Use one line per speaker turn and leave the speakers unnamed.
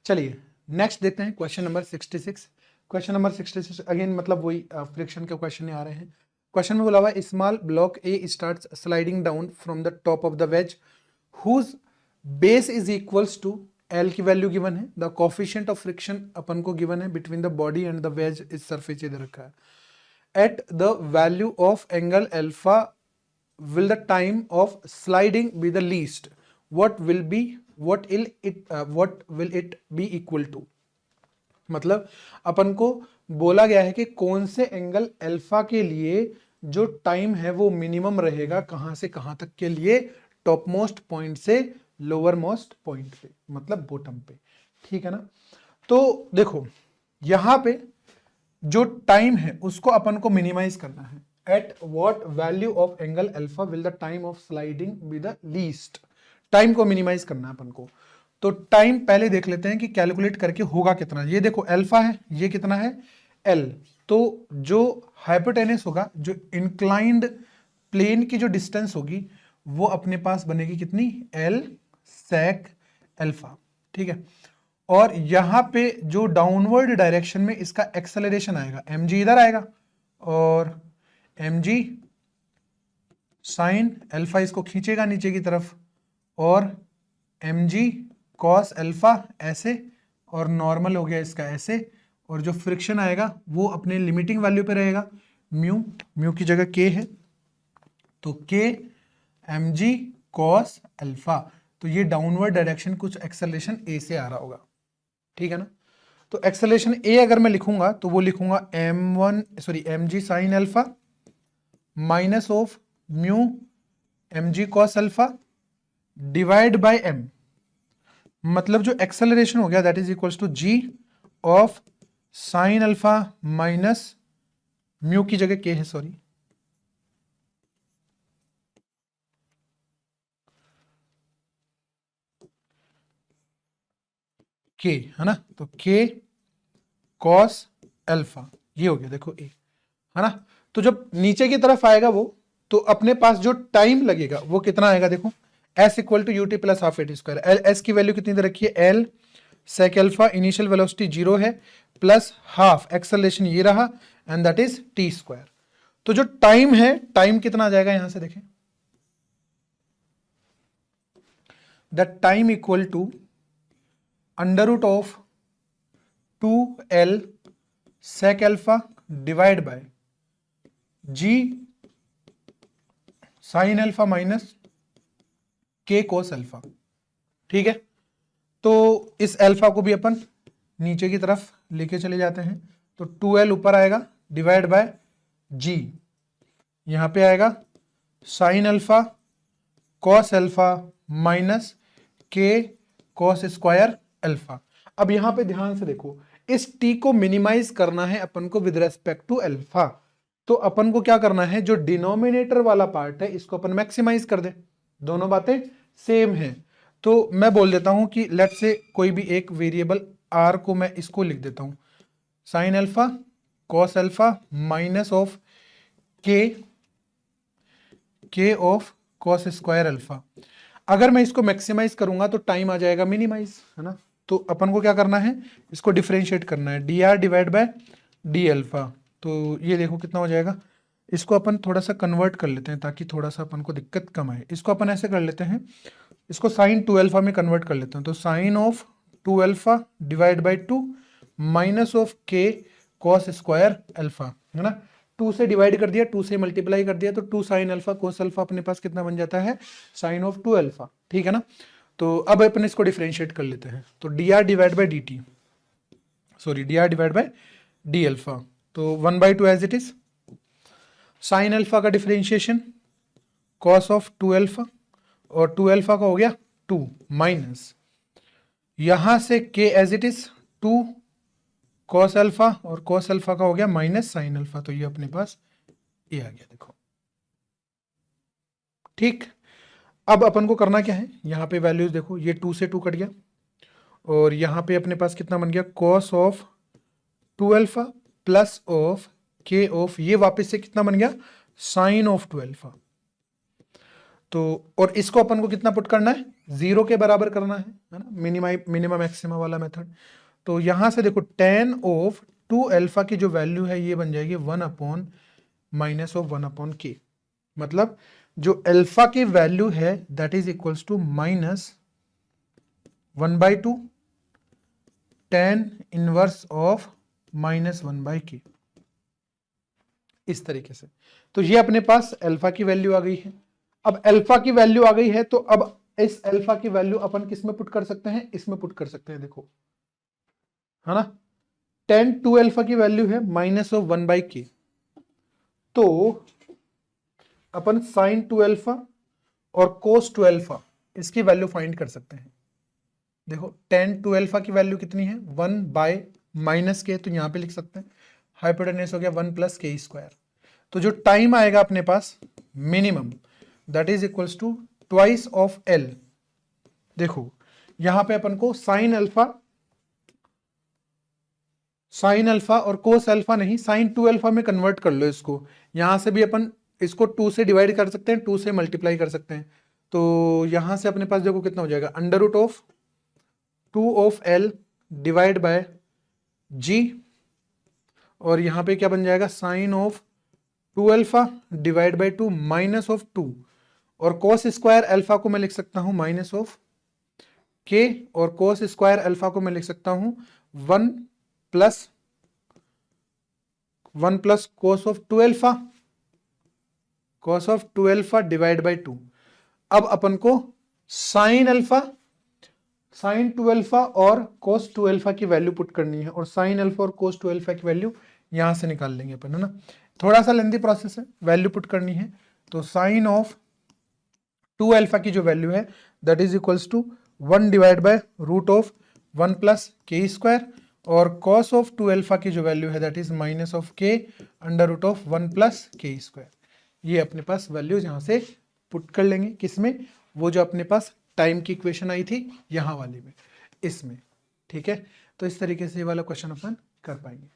चलिए नेक्स्ट देखते हैं question number 66। Question number 66 again मतलब वही फ्रिक्शन के क्वेश्चन आ रहे हैं। क्वेश्चन में बोला हुआ है small block A starts sliding down from the top of the wedge whose base is equals to L की वैल्यू गिवन है, द कोफिशिएंट ऑफ फ्रिक्शन अपन को गिवन है between the body and the wedge is surface इधर रखा है। At the value of angle alpha will the time of sliding be the least, what will it be equal to। मतलब अपन को बोला गया है कि कौन से एंगल अल्फा के लिए जो टाइम है वो मिनिमम रहेगा, कहां से कहां तक के लिए, टॉप मोस्ट पॉइंट से लोअर मोस्ट पॉइंट पे, मतलब बॉटम पे। ठीक है ना। तो देखो यहां पे जो टाइम है उसको अपन को मिनिमाइज करना है। At what value of angle alpha will the time of sliding be the least, time को मिनिमाइज करना है अपन को। तो टाइम पहले देख लेते हैं कि कैलकुलेट करके होगा कितना। ये देखो अल्फा है, ये कितना है एल, तो जो हाइपोटेनस होगा, जो इंक्लाइंड प्लेन की जो डिस्टेंस होगी वो अपने पास बनेगी कितनी, एल सेक अल्फा। ठीक है। और यहां पे जो डाउनवर्ड डायरेक्शन में इसका एक्सेलरेशन आएगा, mg इधर आएगा और mg साइन अल्फा इसको खींचेगा नीचे की तरफ, और mg कॉस अल्फा ऐसे, और नॉर्मल हो गया इसका ऐसे, और जो फ्रिक्शन आएगा वो अपने लिमिटिंग वैल्यू पे रहेगा, म्यू, म्यू की जगह k है तो k mg कॉस अल्फा। तो ये डाउनवर्ड डायरेक्शन कुछ एक्सेलरेशन a से आ रहा होगा। ठीक है ना। तो एक्सेलरेशन a अगर मैं लिखूंगा तो वो लिखूंगा mg sine alpha minus of mu mg cos alpha divide by m, मतलब जो एक्सेलरेशन हो गया that is equals to g of sine alpha minus mu की जगह k है, सॉरी, k है ना, तो k कॉस अल्फा, ये हो गया देखो a, है ना। तो जब नीचे की तरफ आएगा वो, तो अपने पास जो टाइम लगेगा वो कितना आएगा, देखो s equal to u t plus half a t square. S की वैल्यू कितनी दे रखी है, l sec alpha, initial velocity 0 है, प्लस हाफ एक्सेलरेशन ये रहा, and that is t square. तो जो टाइम है, टाइम कितना आ जाएगा यहां से देखें, that time equal to under root of 2l sec alpha divide by g sine alpha minus k cos alpha. ठीक है। तो इस अल्फा को भी अपन नीचे की तरफ लेके चले जाते हैं, तो 2l ऊपर आएगा डिवाइड बाय g, यहां पे आएगा sine alpha cos alpha minus k cos square alpha. अब यहां पे ध्यान से देखो, इस t को मिनिमाइज करना है अपन को विद रेस्पेक्ट टू अल्फा, तो अपन को क्या करना है, जो डिनोमिनेटर वाला पार्ट है इसको अपन मैक्सिमाइज कर दे, दोनों बातें सेम है। तो मैं बोल देता हूं कि लेट से कोई भी एक वेरिएबल r को मैं इसको लिख देता हूं sine alpha cos alpha minus of k of cos square alpha. अगर मैं इसको मैक्सिमाइज करूंगा तो टाइम आ जाएगा मिनिमाइज, है ना। तो अपन को क्या करना है, इसको डिफरेंशिएट करना है, D r divide by D alpha. तो ये देखो कितना हो जाएगा, इसको अपन थोड़ा सा कन्वर्ट कर लेते हैं ताकि थोड़ा सा अपन को दिक्कत कम आए। इसको अपन ऐसे कर लेते हैं, इसको साइन 2 अल्फा में कन्वर्ट कर लेते हैं, तो sine of 2 alpha divide by 2 minus of k cos square alpha, है ना। 2 से डिवाइड कर दिया, 2 से मल्टीप्लाई कर दिया, तो 2 साइन अल्फा कोस अल्फा अपने पास कितना बन जाता है, साइन ऑफ 2 अल्फा। ठीक है ना। तो अब अपन इसको डिफरेंशिएट कर लेते हैं, तो d r divide by d t, sorry d r divide by d alpha, तो 1/2 as it is, sine alpha का डिफरेंशिएशन कॉस ऑफ 2 अल्फा, और 2 अल्फा का हो गया 2 माइनस यहां से k as it is 2 cos alpha, और कॉस अल्फा का हो गया माइनस साइन अल्फा, तो ये अपने पास ये आ गया देखो। ठीक। अब अपन को करना क्या है, यहां पे वैल्यूज देखो, ये 2 से 2 कट गया, और यहां पे अपने पास कितना बन गया, cos of 2 alpha plus of k of, ये वापस से कितना बन गया, साइन ऑफ 2 अल्फा। तो और इसको अपन को कितना पुट करना है, 0 के बराबर करना है ना, मिनिमम मैक्सिमा वाला मेथड। तो यहां से देखो tan ऑफ 2 अल्फा की जो वैल्यू है ये बन जाएगी 1/-1/k। मतलब जो अल्फा की वैल्यू है that is equals to -1/2 tan inverse of -1/k, इस तरीके से। तो ये अपने पास अल्फा की वैल्यू आ गई है। अब अल्फा की वैल्यू आ गई है तो अब इस अल्फा की वैल्यू अपन किस में पुट कर सकते हैं, इसमें पुट कर सकते हैं, देखो है ना। tan 2 अल्फा की वैल्यू है -1/k, तो अपन sin 2 अल्फा और cos 2 अल्फा इसकी वैल्यू फाइंड कर सकते हैं। देखो tan 2 अल्फा की वैल्यू कितनी है, 1/-k, तो यहां पे लिख सकते हैं हाइपोटेन्यूस हो गया 1+k²। तो जो टाइम आएगा अपने पास minimum that is equals to twice of L। देखो यहां पे अपन को साइन अल्फा और कोस अल्फा नहीं, sin 2 अल्फा में कन्वर्ट कर लो इसको। यहां से भी अपन इसको 2 से डिवाइड कर सकते हैं, 2 से मल्टीप्लाई कर सकते हैं। तो यहां से अपने पास देखो कितना हो जाएगा, √2 of L divide by G, और यहां पे क्या बन जाएगा, sine of 2 alpha divide by 2 -2, और cos स्क्वायर अल्फा को मैं लिख सकता हूं -k, और cos स्क्वायर अल्फा को मैं लिख सकता हूं 1 plus cos of 2 alpha divide by 2। अब अपन को साइन 2 अल्फा और cos 2 अल्फा की वैल्यू पुट करनी है, और साइन अल्फा और cos 2 अल्फा की वैल्यू यहां से निकाल लेंगे अपन, है ना। थोड़ा सा लेंदी प्रोसेस है, वैल्यू पुट करनी है। तो साइन ऑफ 2 अल्फा की जो वैल्यू है that is equals to 1 divide by √1+k², और cos ऑफ 2 अल्फा की जो वैल्यू है दैट इज -k √1+k²। ये अपने पास वैल्यूज यहां से पुट कर लेंगे, किसमें, वो जो अपने पास टाइम की इक्वेशन आई थी यहाँ वाली में, इसमें। ठीक है, तो इस तरीके से ये वाला क्वेश्चन अपन कर पाएंगे।